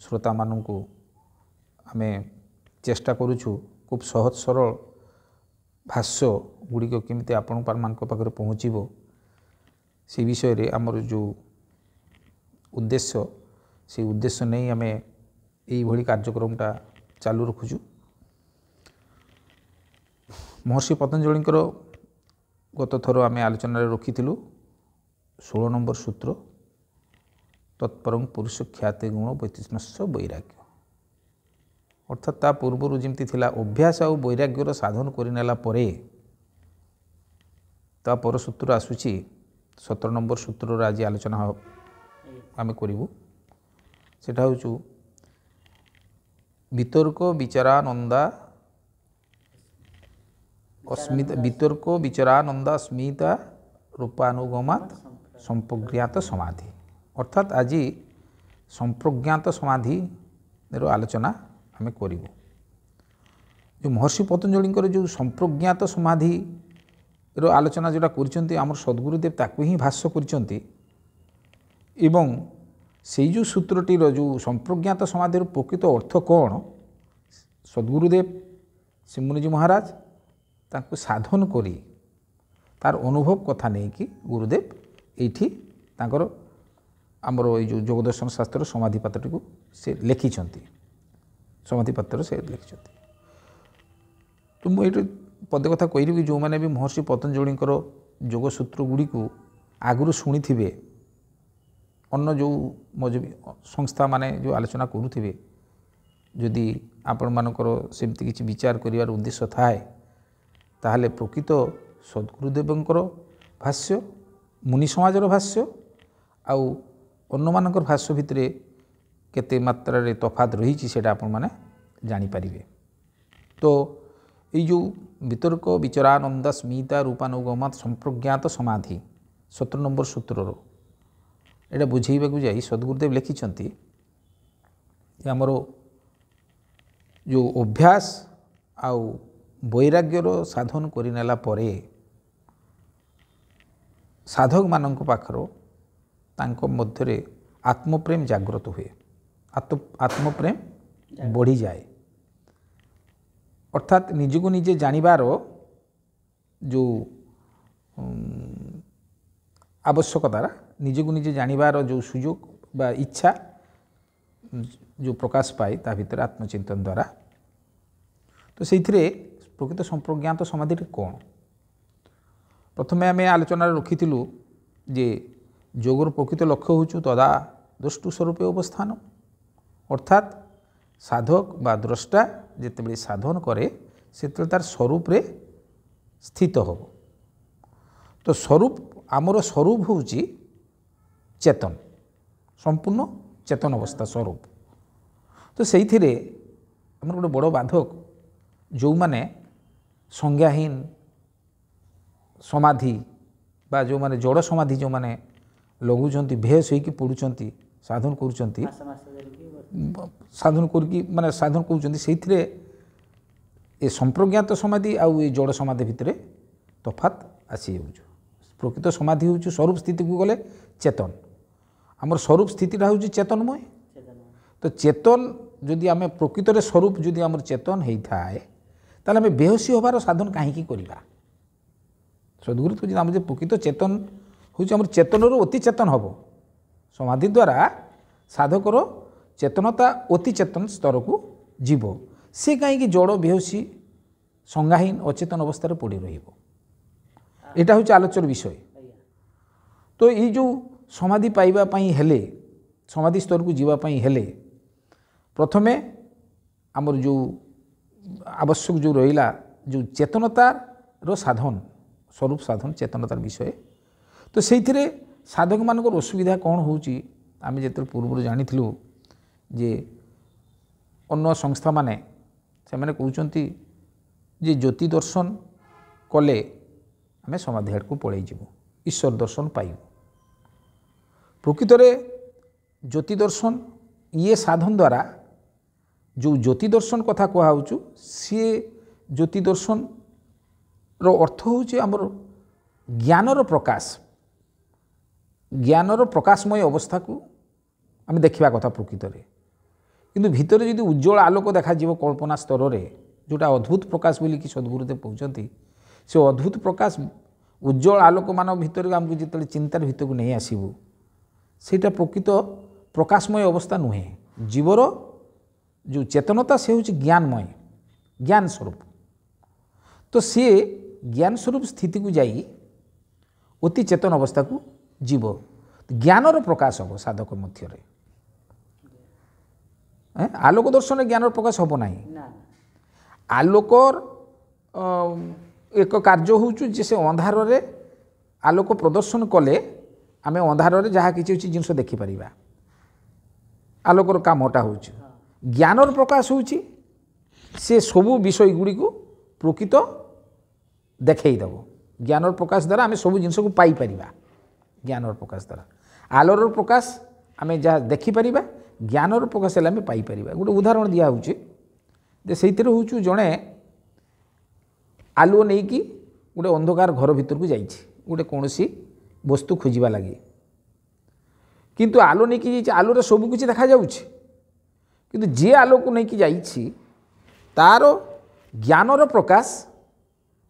श्रोता मानू आम चेष्टा करुछु खूब सहज सरल भाष्य गुड़िक केमिति आपण पाखे पहुँचब से विषय रे आमर जो उद्देश्य से उद्देश्य नहीं आम यही कार्यक्रमटा चालू रखुचु। महर्षि पतंजलि गत थर आम आलोचन रखी 16 नंबर सूत्र तत्परं पुरुष ख्याति गुण वैतृष्णस्य वैराग्य अर्थात ता पूर्वर जमती थिला अभ्यास और वैराग्यर साधन करनेला परे ता पर सूत्र आसुची 17 नंबर सूत्र आज आलोचना आम करूँ सेटा हूँ वितर्क विचारानंदा अस्मिता वितर्क विचारानंदा अस्मिता रूपानुगमात संप्रज्ञात समाधि अर्थात आज संप्रज्ञात समाधि आलोचना आम करूँ। जो महर्षि पतंजलि जो संप्रज्ञात समाधि आलोचना जोटा कर सद्गुरुदेव ताकू ही भाष्य कर से जो सूत्रटीर जो संप्रज्ञात समाधि प्रकृत अर्थ कौन सद्गुरुदेव श्री मुनिजी महाराज ताकू साधन करी तार अनुभव कथा नहीं कि गुरुदेव एठी तांकर आमर ये जोगदर्शन शास्त्र समाधि पात्रटी को से लिखिंट समाधि पात्र से लिखिंट। तो मुझे पदे कथा कही कि जो मैंने भी महर्षि पतंजलि जोगसूत्र गुड़ी को आगुरी शुणी थे अन्न जो मजबी संस्था माने जो आलोचना करुवे जदि आपण मानकर सेमती किसी विचार करिवार उद्देश्य थाए ताहले प्रकृत सद्गुरुदेवंकर भाष्य मुनि समाजर भाष्य आउ अन्न मानकर भाष्य भितर केते मात्रा रे तफात रही सेटा आपण माने जानि पारिबे। तो ये जो वितर्क विचारानंदा स्मिता रूपानुगमात संप्रज्ञात समाधि 17 नंबर सूत्रर एटा बुझेइबाकू जाई सद्गुरुदेव लिखिंट आमर जो अभ्यास आउ वैराग्यर साधन करनेला परे साधक मानक पाखर तांको मध्यरे आत्मप्रेम जागृत हुए आत्मप्रेम बढ़ी जाए अर्थात निजको निजे जानिबार जो आवश्यकता निजको निजे जानिबार जो सुजोग बा इच्छा जो प्रकाश पाए ता भितर आत्मचिंतन द्वारा। तो से प्रकृत संप्रज्ञात समाधि कौन प्रथमे आम आलोचन रखी जे जोगर प्रकृत लक्ष्य हूँ तदा द्रष्टु स्वरूप अवस्थान अर्थात साधक बा द्रष्टा जिते साधन करे से तार स्वरूप रे स्थित हो। तो स्वरूप आमर स्वरूप हूँ चेतन संपूर्ण चेतन अवस्था स्वरूप। तो से आम गोटे बड़ बाधक जो माने संज्ञाहीन समाधि बा जो माने जड़ समाधि जो माने लगुंट भेष होगी पड़ुंट साधन कर साधन करके माने साधन कर संप्रज्ञात समाधि आउ ये जड़ समाधि भितर तफात आसी जाऊँ। प्रकृत समाधि हूँ स्वरूप स्थिति को गले चेतन आमर स्वरूप स्थितिटा हूँ चेतनमय। तो चेतन जदि आम प्रकृत स्वरूप जदि आमर चेतन होता है ताहले आम बेहोशी होबार साधन कहीं करवा सद्गुरु तो आम प्रकृत चेतन हूँ आम चेतन अति चेतन हम समाधि द्वारा साधकर चेतनता अति चेतन स्तर को जीव सी कहीं जड़ बेहोशी संज्ञाहीन अचेतन अवस्था पड़ी रहा हूँ आलोचर विषय। तो ये जो समाधि पाइबापी हेले समाधि स्तर को जीवाई हेले प्रथमे आमर जो आवश्यक जो रहा जो चेतनतार साधन स्वरूप साधन चेतनतार विषय। तो से साधक मानक असुविधा कौन हो आम जो पूर्व जानी जे अन्न संस्था माने से मैंने कहते जे ज्योति दर्शन कले आम समाधि आड़ को पलि जीवु ईश्वर दर्शन पाइबु। प्रकृत ज्योति दर्शन ये साधन द्वारा जो ज्योति दर्शन कथा कहु सी ज्योति दर्शन रो अर्थ हूँ आमर ज्ञानर प्रकाश ज्ञानर प्रकाशमय अवस्था को आम देखा कथा प्रकृत में किंतु भितर जदि उज्जवल आलोक देखा कल्पना स्तर में जोटा अद्भुत प्रकाश बोलिकी सद्गुरुदेव कहते से अद्भुत प्रकाश उज्जवल आलोक मान भितर आमको जिते चिंतार भितर को नहीं आसबू सेटा प्रकृत प्रकाशमय अवस्था नुहे जीवर जो चेतनता से हूँ ज्ञानमय ज्ञान स्वरूप तो सी ज्ञान स्वरूप स्थिति को जाई अति चेतन अवस्था को जीव ज्ञानर प्रकाश हम साधक मध्य आलोक दर्शन ज्ञानर प्रकाश हम ना आलोकर एक कार्य हूँ जे से अंधार रे आलोक प्रदर्शन कले आम अंधार जहाँ किसी जिनस देखिपर आलोकर कामटा हूँ ज्ञानर प्रकाश हूँ से सबू विषय गुड़ी को प्रकृत देखईदेव ज्ञानर प्रकाश द्वारा आम सब जिनस को पाई परिबा ज्ञानर प्रकाश द्वारा आलोर प्रकाश आम जहाँ देखिपर ज्ञानर प्रकाश है आम पाई परिबा गोटे उदाहरण दिया हो से हूँ जड़े आलुओ नहीं कि गोटे अंधकार घर भीतर को जाइए गोटे कौन वस्तु खोजा लगी किंतु आलो नहीं कि आलोरे सब किसी देखा जाउछि किंतु जे आलो को नहीं कि जाइछि तार ज्ञानर प्रकाश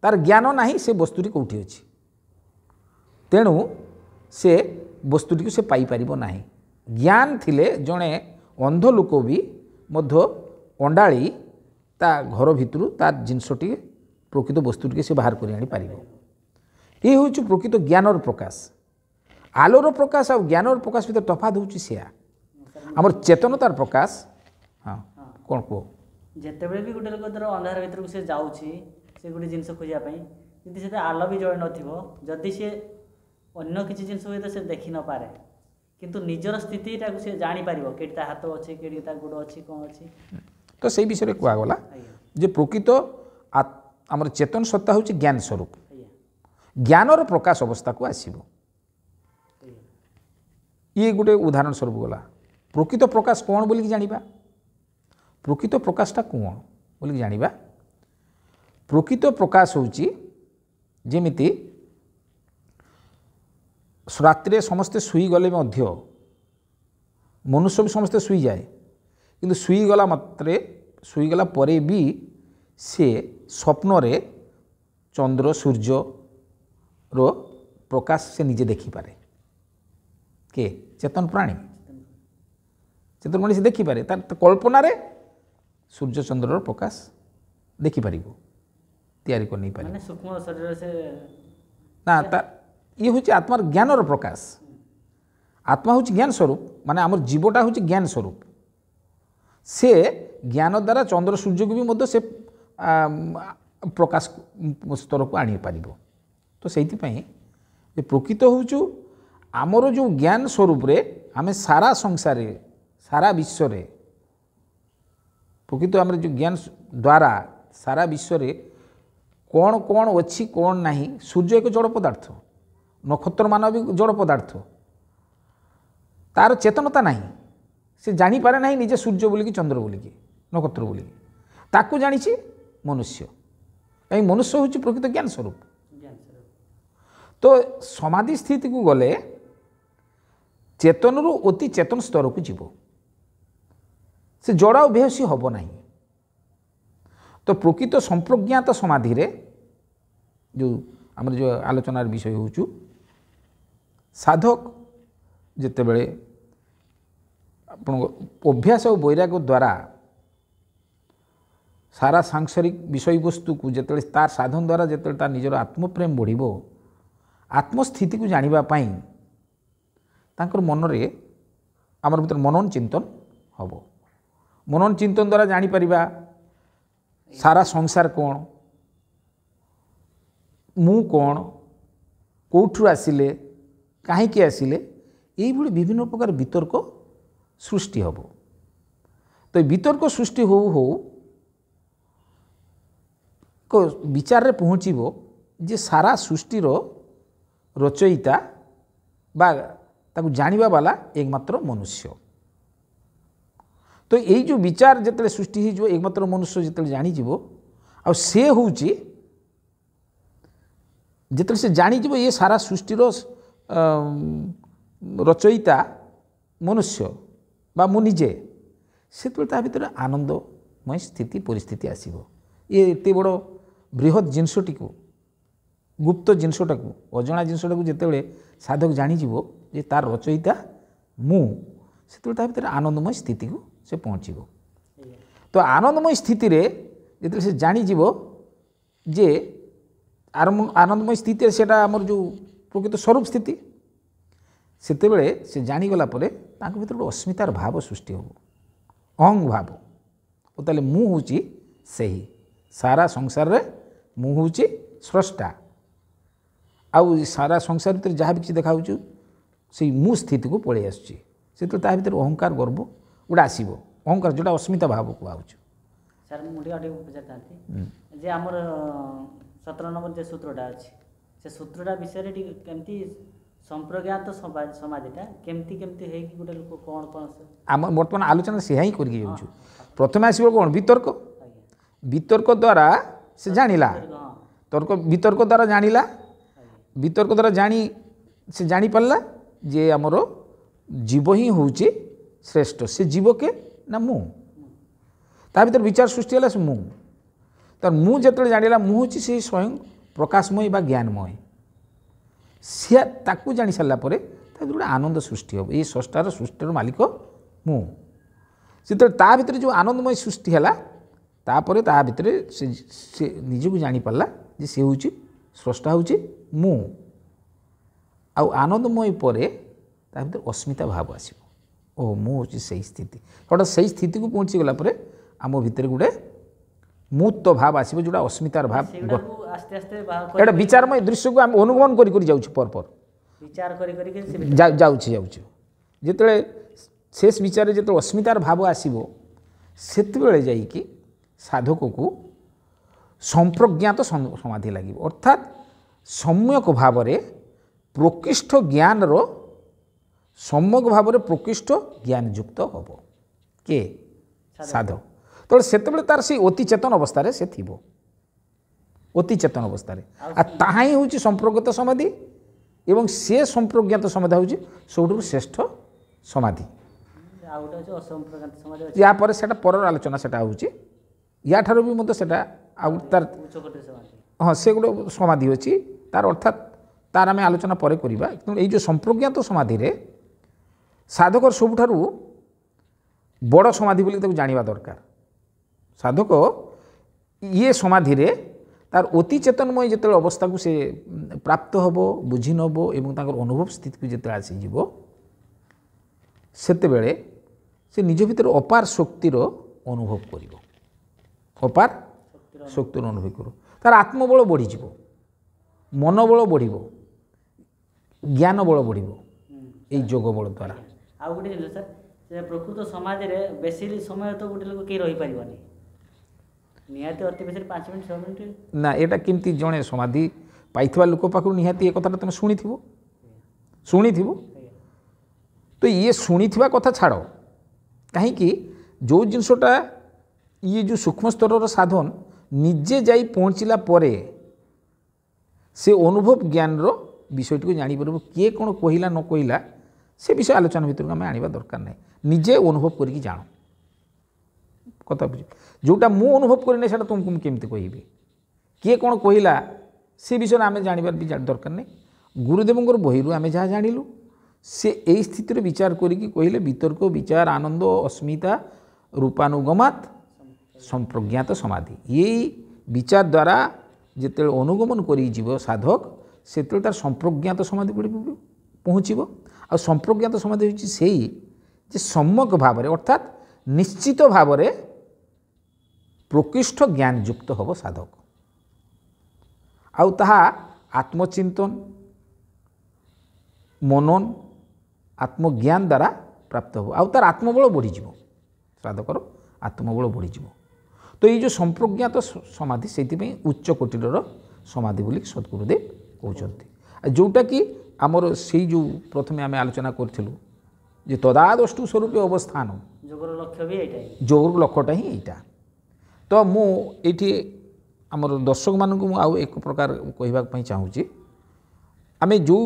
तार ज्ञान नहीं से वस्तुटी कौटी अच्छी तेणु से वस्तुटी को से पाई परिबो नाही ज्ञान थिले जड़े अंध लोक भी मध्य अंडाड़ी ता घर भितर तार जिनसटी प्रकृत वस्तुटी से बाहर कर आनी पार ये हूँ प्रकृत ज्ञानर प्रकाश आलोर प्रकाश और ज्ञानर प्रकाश भीतर तफात हूँ सेया आमर चेतनतार प्रकाश हाँ कौन कह जितेबले भी गोटे लोक धर अंधार भीतर से जाऊँगी से गोटे जिनस खोजापी यदि से आलो भी जल नदी सी अन्य किसी जिनस हुए तो से देखी न पारे किंतु निजर स्थिति से जापर कि हाथ अच्छे कि गोड़ अच्छी कौन अच्छी तो से विषय कहगला जे प्रकृत आमर चेतन सत्ता हूँ ज्ञान स्वरूप ज्ञानर प्रकाश अवस्था को आसब ये गोटे उदाहरण स्वरूप गला प्रकृत प्रकाश कौन बोलिक जानिबा प्रकृत प्रकाशटा कौन बोलिक जानिबा प्रकृत प्रकाश होची जेमिति रात्रि समस्ते शुई गले मध्य मनुष्य भी समस्ते शुई जाए किंतु शुई गला मात्रे शुई गला परे भी से स्वप्न रे चंद्र सूर्य रो प्रकाश से निजे देखिपारे के चेतन प्राणी से देखिपारे तार कल्पना रे सूर्य चंद्र प्रकाश देखिपार तैयारी कर नहीं पारे सूक्ष्म शरीर से ना ये हूँ आत्मार ज्ञानर प्रकाश आत्मा हूँ ज्ञान स्वरूप माने आमर जीवटा हूँ ज्ञान स्वरूप से ज्ञान द्वारा चंद्र सूर्य को भी मध्य से प्रकाश स्तर को आनी पार तो से प्रकृत हूँ आमर जो ज्ञान स्वरूप रे आमे सारा संसार सारा विश्व रे प्रकृत आम जो ज्ञान द्वारा सारा विश्व रे कौन कौन अच्छी कौन नहीं सूर्य एक जड़ पदार्थ नक्षत्र मान भी जड़ पदार्थ तार चेतनता नहीं से जानीपारे ना निजे सूर्य बोलिकी चंद्र बोलिकी नक्षत्र बोलिकी ताकू जानी मनुष्य कहीं मनुष्य हूँ प्रकृत ज्ञान स्वरूप तो समाधि स्थिति को गले चेतन रु अति चेतन स्तर को जीव से जड़ा बेहोसी हम ना तो प्रकृत संप्रज्ञात समाधि रे जो आम जो आलोचनार विषय हूँ साधक जिते बड़े अभ्यास और वैराग्य द्वारा सारा सांसारिक विषय वस्तु को जिते तार साधन द्वारा जिते तार निजर आत्मप्रेम बढ़िबो आत्मस्थिति को जानिबा पाई तांकर मन रे आमर भीतर मनन चिंतन हम मनन चिंतन द्वारा जानी परिबा सारा संसार कौन मु कौन कौठु आसिले कहीं आसिले यही विभिन्न प्रकार वितर्क सृष्टि हम तो वितर्क सृष्टि हो को विचार रे पहुँचब जे सारा सृष्टिर रचयिता बा ताकू जानिबा वाला एकमात्र मनुष्य तो यही जो विचार जिते सृष्टि हो एकमात्र मनुष्य जिते जानीज आ से हूँ जिते से जानीज ये सारा सृष्टिर रचयिता मनुष्य बा मु निजे ସେତେବେଳେ ତା ଭିତରେ ଆନନ୍ଦମୟ ସ୍ଥିତି ପରିସ୍ଥିତି ଆସିବ। ଇଏ ଏତେ ବଡ଼ ବୃହତ୍ ଜିନିଷଟିକୁ ଗୁପ୍ତ ଜିନିଷଟାକୁ ଅଜଣା ଜିନିଷଟାକୁ ଯେତେବେଳେ ସାଧକ ଜାଣିଯିବ ଯେ ତାର ରଚୟିତା ମୁଁ, ସେତେବେଳେ ତା ଭିତରେ ଆନନ୍ଦମୟ ସ୍ଥିତିକୁ ସେ ପହଞ୍ଚିବ। ତ ଆନନ୍ଦମୟ ସ୍ଥିତିରେ ଯେତେବେଳେ ସେ ଜାଣିଯିବ ଯେ ଆନନ୍ଦମୟ ସ୍ଥିତିରେ ସେଇଟା ଆମର ଯେଉଁ ପ୍ରକୃତ ସ୍ୱରୂପ ସ୍ଥିତି, ସେତେବେଳେ ସେ ଜାଣିଗଲା ପରେ ତାଙ୍କ ଭିତରେ ଗୋଟେ ଅସ୍ମିତାର ଭାବ ସୃଷ୍ଟି ହେବ, ଅହଂ ଭାବ। ଓ ତାହେଲେ ମୁଁ ହେଉଛି ସେହି ସାରା ସଂସାରରେ ମୁଁ ହେଉଛି ସ୍ରଷ୍ଟା, ଆଉ ସାରା ସଂସାର ଭିତରେ ଯାହା ବି କିଛି ଦେଖାହେଉଛି ସେଇ ମୁଁ ସ୍ଥିତିକୁ ପଳେଇ ଆସୁଛି। ସେତେବେଳେ ତା ଭିତରେ ଅହଙ୍କାର ଗର୍ବ ଗୋଟେ ଆସିବ, ଅହଙ୍କାର ଯେଉଁଟା ଅସ୍ମିତା ଭାବ କୁହାହେଉଛି। ସାର୍ ମୁଁ ଟିକେ ପଚାରିଥାନ୍ତି ଯେ ଆମର 17 ନମ୍ବର ଯେ ସୂତ୍ରଟା ଅଛି, ସେ ସୂତ୍ରଟା ବିଷୟରେ ଟିକେ କେମିତି ସମ୍ପ୍ରଜ୍ଞାତ ସମାଧିଟା କେମିତି କେମିତି ହେଇକି ଗୋଟେ ଲୋକ କ'ଣ କ'ଣ ଆମ ବର୍ତ୍ତମାନ ଆଲୋଚନା ସେୟା ହିଁ କରିକି ଯାଉଛୁ। ପ୍ରଥମେ ଆସିବ କ'ଣ? ବିତର୍କ। ବିତର୍କ ଦ୍ୱାରା ସେ ଜାଣିଲା, ବିତର୍କ ଦ୍ୱାରା ଜାଣିଲା, ବିତର୍କ ଦ୍ୱାରା ସେ ଜାଣିପାରିଲା ଯେ ଆମର ଜୀବ ହିଁ ହେଉଛି ଶ୍ରେଷ୍ଠ। ସେ ଜୀବ କେ ନା ମୁଁ, ତା ଭିତରେ ବିଚାର ସୃଷ୍ଟି ହେଲା ସେ ମୁଁ। ତାର ମୁଁ ଯେତେବେଳେ ଜାଣିଲା ମୁଁ ହେଉଛି ସେ ସ୍ୱୟଂ ପ୍ରକାଶମୟ ବା ଜ୍ଞାନମୟ, ସିଏ ତାକୁ ଜାଣି ସାରିଲା ପରେ ତା ଭିତରେ ଗୋଟେ ଆନନ୍ଦ ସୃଷ୍ଟି ହେବ। ଏଇ ସ୍ରଷ୍ଟାର ସୃଷ୍ଟିର ମାଲିକ ମୁଁ। ସେତେବେଳେ ତା ଭିତରେ ଯେଉଁ ଆନନ୍ଦମୟ ସୃଷ୍ଟି ହେଲା, ତାପରେ ତା ଭିତରେ ସେ ନିଜକୁ ଜାଣିପାରିଲା ଯେ ସେ ହେଉଛି ସ୍ରଷ୍ଟା ହେଉଛି ମୁଁ। ଆଉ ଆନନ୍ଦମୟ ପରେ ତା ଭିତରେ ଅସ୍ମିତା ଭାବ ଆସିବ, ଓ ମୁଁ ହେଉଛି ସେଇ ସ୍ଥିତି। ହଠାତ୍ ସେଇ ସ୍ଥିତିକୁ ପହଞ୍ଚିଗଲା ପରେ ଆମ ଭିତରେ ଗୋଟେ ମୁକ୍ତ ଭାବ ଆସିବ, ଯେଉଁଟା ଅସ୍ମିତାର ଭାବ। ଆସ୍ତେ ଆସ୍ତେ ଏଇଟା ବିଚାରମୟ ଦୃଶ୍ୟକୁ ଆମେ ଅନୁଗମନ କରି କରି ଯାଉଛୁ, ପରପର ବିଚାର କରି କରି ଯାଉଛି। ଯେତେବେଳେ ଶେଷ ବିଚାରରେ ଯେତେବେଳେ ଅସ୍ମିତାର ଭାବ ଆସିବ, ସେତେବେଳେ ଯାଇକି ସାଧକକୁ ସମ୍ପ୍ରଜ୍ଞାତ ସମାଧି ଲାଗିବ, ଅର୍ଥାତ୍ ସମ୍ୟକ ଭାବରେ ପ୍ରକୃଷ୍ଟ ଜ୍ଞାନର ସମ୍ୟକ ଭାବରେ ପ୍ରକୃଷ୍ଟ ଜ୍ଞାନ ଯୁକ୍ତ ହେବ କିଏ? ସାଧକ। ତେଣୁ ସେତେବେଳେ ତାର ସେଇ ଅତି ଚେତନ ଅବସ୍ଥାରେ ସେ ଥିବ, ଅତି ଚେତନ ଅବସ୍ଥାରେ। ଆଉ ତାହା ହିଁ ହେଉଛି ସମ୍ପ୍ରଜ୍ଞାତ ସମାଧି, ଏବଂ ସେ ସମ୍ପ୍ରଜ୍ଞାତ ସମାଧି ହେଉଛି ସବୁଠାରୁ ଶ୍ରେଷ୍ଠ ସମାଧି। ୟା ପରେ ସେଇଟା ପରର ଆଲୋଚନା ସେଇଟା ହେଉଛି, ୟାଠାରୁ ବି ମଧ୍ୟ ସେଇଟା ଆଉ ତାର ହଁ ସେ ଗୋଟେ ସମାଧି ଅଛି, ତାର ଅର୍ଥାତ୍ ତାର ଆମେ ଆଲୋଚନା ପରେ କରିବା। କିନ୍ତୁ ଏଇ ଯେଉଁ ସମ୍ପ୍ରଜ୍ଞାତ ସମାଧିରେ ସାଧକର ସବୁଠାରୁ ବଡ଼ ସମାଧି ବୋଲି ତାକୁ ଜାଣିବା ଦରକାର। ସାଧକ ଇଏ ସମାଧିରେ ତାର ଅତି ଚେତନମୟ ଯେତେବେଳେ ଅବସ୍ଥାକୁ ସେ ପ୍ରାପ୍ତ ହେବ, ବୁଝି ନେବ ଏବଂ ତାଙ୍କର ଅନୁଭବ ସ୍ଥିତିକୁ ଯେତେବେଳେ ଆସିଯିବ, ସେତେବେଳେ ସେ ନିଜ ଭିତରେ ଅପାର ଶକ୍ତିର ଅନୁଭବ କରିବ, ଅପାର ଶକ୍ତିର ଅନୁଭବ କରିବ। ତାର ଆତ୍ମବଳ ବଢ଼ିଯିବ, ମନୋବଳ ବଢ଼ିବ, ଜ୍ଞାନ ବଳ ବଢ଼ିବ ଏଇ ଯୋଗ ବଳ ଦ୍ୱାରା। ଆଉ ଗୋଟେ ଜିନିଷ ସାର୍, ସେ ପ୍ରକୃତ ସମାଜରେ ବେଶୀ ସମୟ ତ ଗୋଟେ ଲୋକ କେହି ରହିପାରିବନି, ନିହାତି ଅତି ବେଶୀ 5 ମିନିଟ୍ 6 ମିନିଟ୍। ନା, ଏଇଟା କେମିତି ଜଣେ ସମାଧି ପାଇଥିବା ଲୋକ ପାଖରୁ ନିହାତି ଏ କଥାଟା ତୁମେ ଶୁଣିଥିବ। ତ ଇଏ ଶୁଣିଥିବା କଥା ଛାଡ଼, କାହିଁକି ଯେଉଁ ଜିନିଷଟା ଇଏ ଯେଉଁ ସୂକ୍ଷ୍ମ ସ୍ତରର ସାଧନ ନିଜେ ଯାଇ ପହଞ୍ଚିଲା ପରେ ସେ ଅନୁଭବ ଜ୍ଞାନର ବିଷୟଟିକୁ ଜାଣିପାରିବ। କିଏ କ'ଣ କହିଲା ନ କହିଲା ସେ ବିଷୟ ଆଲୋଚନା ଭିତରକୁ ଆମେ ଆଣିବା ଦରକାର ନାହିଁ, ନିଜେ ଅନୁଭବ କରିକି ଜାଣ କଥା ବୁଝ। ଯେଉଁଟା ମୁଁ ଅନୁଭବ କରିନି ସେଇଟା ତୁମକୁ ମୁଁ କେମିତି କହିବି? କିଏ କ'ଣ କହିଲା ସେ ବିଷୟରେ ଆମେ ଜାଣିବାର ବି ଦରକାର ନାହିଁ। ଗୁରୁଦେବଙ୍କର ବହିରୁ ଆମେ ଯାହା ଜାଣିଲୁ ସେ ଏଇ ସ୍ଥିତିରେ ବିଚାର କରିକି କହିଲେ, ବିତର୍କ ବିଚାର ଆନନ୍ଦ ଅସ୍ମିତା ରୂପାନୁଗମାତ୍ ସମ୍ପ୍ରଜ୍ଞାତ ସମାଧି। ଏଇ ବିଚାର ଦ୍ୱାରା ଯେତେବେଳେ ଅନୁଗମନ କରିଯିବ ସାଧକ, ସେତେବେଳେ ତାର ସମ୍ପ୍ରଜ୍ଞାତ ସମାଧି ପହଞ୍ଚିବ। ଆଉ ସମ୍ପ୍ରଜ୍ଞାତ ସମାଧି ହେଉଛି ସେଇ ଯେ ସମ୍ୟକ ଭାବରେ ଅର୍ଥାତ୍ ନିଶ୍ଚିତ ଭାବରେ ପ୍ରକୃଷ୍ଟ ଜ୍ଞାନ ଯୁକ୍ତ ହେବ ସାଧକ, ଆଉ ତାହା ଆତ୍ମଚିନ୍ତନ ମନନ ଆତ୍ମଜ୍ଞାନ ଦ୍ୱାରା ପ୍ରାପ୍ତ ହେବ, ଆଉ ତାର ଆତ୍ମବଳ ବଢ଼ିଯିବ, ସାଧକର ଆତ୍ମବଳ ବଢ଼ିଯିବ। ତ ଏଇ ଯେଉଁ ସମ୍ପ୍ରଜ୍ଞାତ ସମାଧି ସେଇଥିପାଇଁ ଉଚ୍ଚ କୋଟିର ସମାଧି ବୋଲି ସଦ୍ଗୁରୁଦେବ କହୁଛନ୍ତି। ଯେଉଁଟାକି ଆମର ସେଇ ଯେଉଁ ପ୍ରଥମେ ଆମେ ଆଲୋଚନା କରିଥିଲୁ ଯେ ତଦାଦୃଷ୍ଟୁ ସ୍ୱରୂପ ଅବସ୍ଥାନ, ଯୋଗର ଲକ୍ଷ୍ୟ ବି ଏଇଟା, ଯୋଗର ଲକ୍ଷ୍ୟଟା ହିଁ ଏଇଟା। ତ ମୁଁ ଏଇଠି ଆମର ଦର୍ଶକମାନଙ୍କୁ ମୁଁ ଆଉ ଏକ ପ୍ରକାର କହିବା ପାଇଁ ଚାହୁଁଛି, ଆମେ ଯେଉଁ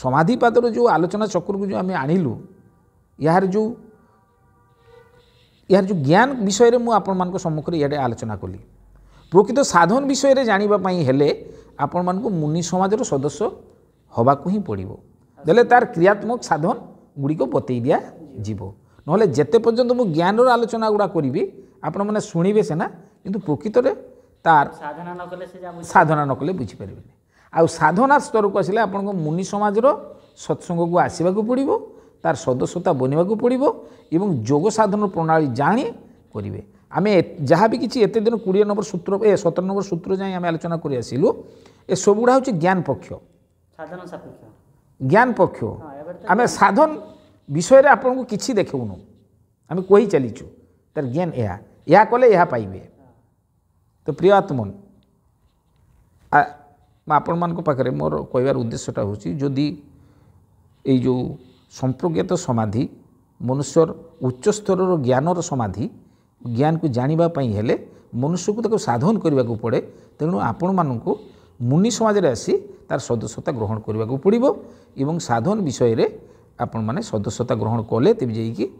ସମାଧିପାଦର ଯେଉଁ ଆଲୋଚନା ଚକ୍ରକୁ ଯେଉଁ ଆମେ ଆଣିଲୁ, ଏହାର ଯେଉଁ यार जो ज्ञान विषय में आपण मान सम्मुखें इे आलोचना कली प्रकृत साधन विषय जानापी हेले आपण मान मुनि समाजर सदस्य हवाक ही पड़ो देले तार क्रियात्मक साधन गुड़िक बतई दिया जीव नहले जेते पर्यंत मु ज्ञान आलोचना गुड़ा करी आपण मैंने शुणे सीना किंतु प्रकृत में तार साधना न कले बुझीपारे आ साधना स्तर को आसिले आपण मुनि समाजर सत्संग को आसवाक पड़ो तार सदस्यता बनवा पड़ो एवं योग साधन प्रणाली जाणी करेंगे आम जहाँ भी किसी एत दिन 20 नंबर सूत्र 17 नंबर सूत्र जाए आम आलोचना कर आसिलु ए सबुड़ा हूँ ज्ञान पक्ष साधन सापेक्ष ज्ञान पक्ष आम साधन विषय आपन को किसी देखुनु आम कही चलीचु तार ज्ञान यह कले यह पाइबे तो प्रिय आत्मन आपण मान पाखे मोर कहबार उद्देश्यटा हूँ जदि ये जो संप्रज्ञात समाधि मनुष्यर उच्च स्तर ज्ञानर समाधि ज्ञान को जानापी हेले मनुष्य को साधन करने को पड़े तेणु आपण मानू मुनि समाज आसी तार सदस्यता ग्रहण करने को पड़ो एवं साधन विषय रे आपण माने सदस्यता ग्रहण कले तेज जाइए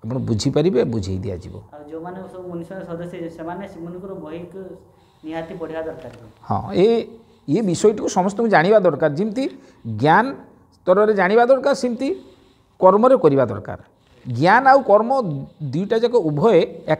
आप बुझीपारे बुझे दिज्व जो माने मुनि सदस्य से बही निहाती पढ़ा दरकार हाँ ये विषयटी समस्त जाना दरकार जमी ज्ञान स्तर में जाना दरकार सेमती कर्म करवा दरकार ज्ञान आउ कर्म दुईटा जाक उभय